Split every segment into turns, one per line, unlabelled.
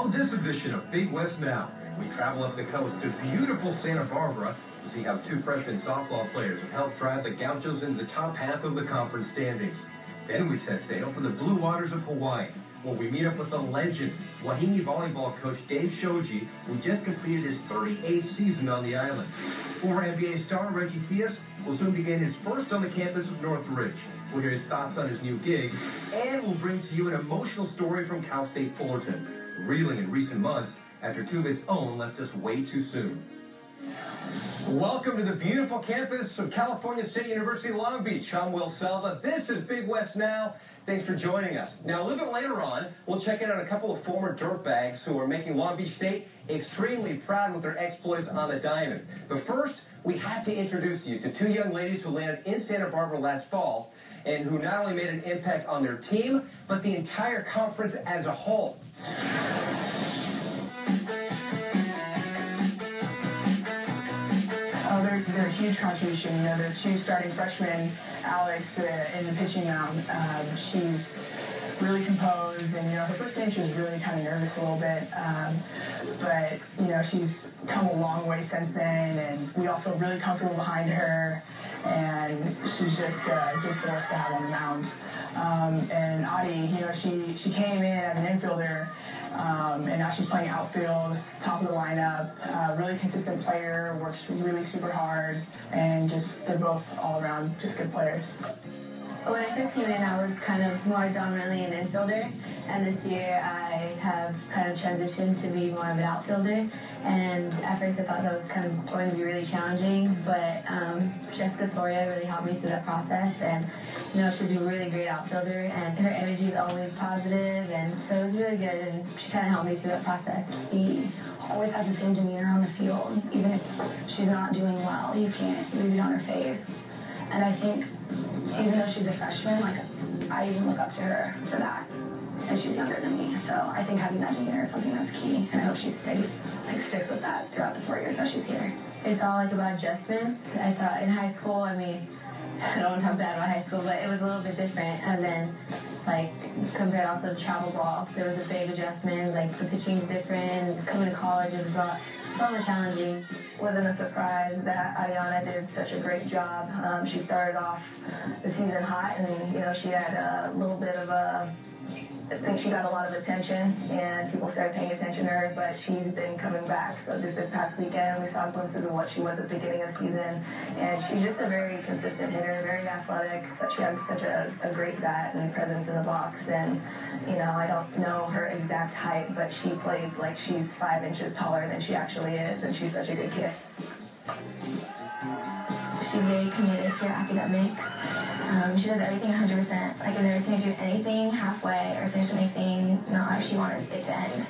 On this edition of Big West Now, we travel up the coast to beautiful Santa Barbara to see how two freshman softball players have helped drive the Gauchos into the top half of the conference standings. Then we set sail for the blue waters of Hawaii, where we meet up with the legend, Wahine volleyball coach Dave Shoji, who just completed his 38th season on the island. Former NBA star Reggie Fias will soon begin his first on the campus of Northridge. We'll hear his thoughts on his new gig, and we'll bring to you an emotional story from Cal State Fullerton, reeling in recent months after two of his own left us way too soon. Welcome to the beautiful campus of California State University, Long Beach. I'm Will Selva. This is Big West Now. Thanks for joining us. Now, a little bit later on, we'll check in on a couple of former dirtbags who are making Long Beach State extremely proud with their exploits on the diamond. But first, we have to introduce you to two young ladies who landed in Santa Barbara last fall and who not only made an impact on their team, but the entire conference as a whole.
They're a huge contribution. You know, they're two starting freshmen. Alex in the pitching mound, she's really composed, and you know, her first game she was really kind of nervous a little bit, but you know, she's come a long way since then, and we all feel really comfortable behind her, and she's just a good force to have on the mound. And Adi, you know, she came in as an infielder. And now she's playing outfield, top of the lineup, really consistent player, works really super hard, and just they're both all around just good players.
When I first came in, I was kind of more dominantly an infielder, and this year I have kind of transitioned to be more of an outfielder. And at first I thought that was kind of going to be really challenging, but Jessica Soria really helped me through that process, and you know, she's a really great outfielder, and her energy is always positive, and so it was really good, and she kind of helped me through that process.
He always has the same demeanor on the field. Even if she's not doing well, you can't read it on her face. And I think even though she's a freshman, like, I even look up to her for that. And she's younger than me, so I think having that demeanor is something that's key, and I hope she sticks with that throughout the 4 years that she's here.
It's all like about adjustments. I thought in high school, I mean, I don't want to talk bad about high school, but it was a little bit different. And then, like, compared also to travel ball, there was a big adjustment. Like, the pitching's different. Coming to college, it was a lot more challenging.
Wasn't a surprise that Arianna did such a great job. She started off the season hot, and you know, she had a little bit of I think she got a lot of attention, and people started paying attention to her, but she's been coming back. So just this past weekend, we saw glimpses of what she was at the beginning of the season, and she's just a very consistent hitter, very athletic, but she has such a great bat and presence in the box. And you know, I don't know her exact height, but she plays like she's 5 inches taller than she actually is, and she's such a good kid.
She's very committed to her academics. She does everything 100%. Like, I've never seen her do anything halfway or finish anything not how she wanted it to end.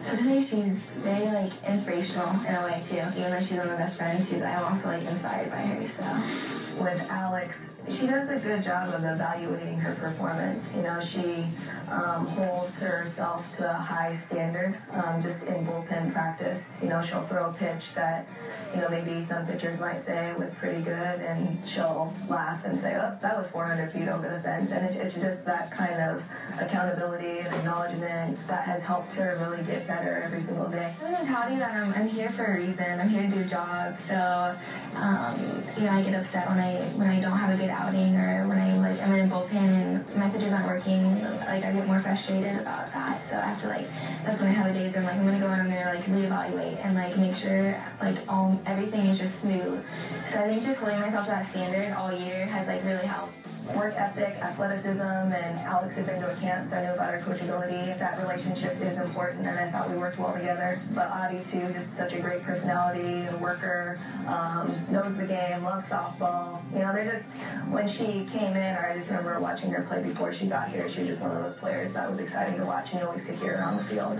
So today she's very, like, inspirational in a way, too. Even though she's one of my best friends, I'm also, like, inspired by her, so.
With Alex, she does a good job of evaluating her performance. You know, she holds herself to a high standard just in bullpen practice. You know, she'll throw a pitch that, you know, maybe some pitchers might say was pretty good, and she'll laugh and say, oh, that was 400 feet over the fence. And it's just that kind of accountability and acknowledgement that has helped her really get better every single day.
The mentality that I'm here for a reason. I'm here to do a job. So, you know, I get upset when I don't have a good outing, or when I'm in a bullpen and my pitches aren't working. Like, I get more frustrated about that. So I have to, like, that's when I have the days where I'm like, I'm gonna go and I'm gonna, like, reevaluate and, like, make sure, like, everything is just smooth. So I think just holding myself to that standard all year has, like, really helped.
Work ethic, athleticism, and Alex had been to a camp, so I knew about her coachability. That relationship is important, and I thought we worked well together. But Adi, too, just such a great personality, a worker, knows the game, loves softball. You know, they're just, when she came in, or I just remember watching her play before she got here, she was just one of those players that was exciting to watch, and you always could hear her on the field.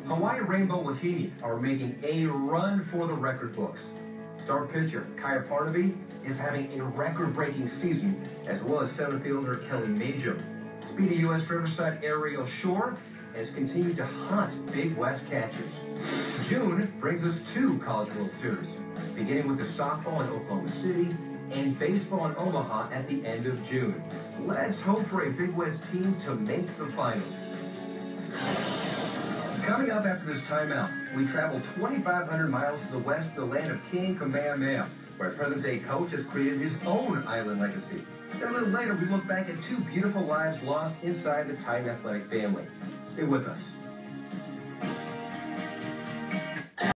Hawaii Rainbow Wahine are making a run for the record books. Star pitcher Kaya Parnaby is having a record-breaking season, as well as center fielder Kelly Majum. Speedy U.S. Riverside Ariel Shore has continued to hunt Big West catchers. June brings us 2 College World Series, beginning with the softball in Oklahoma City and baseball in Omaha at the end of June. Let's hope for a Big West team to make the finals. Coming up after this timeout, we travel 2,500 miles to the west to the land of King Kamehameha, where present-day coach has created his own island legacy. Then a little later, we look back at two beautiful lives lost inside the Titan athletic family. Stay with us.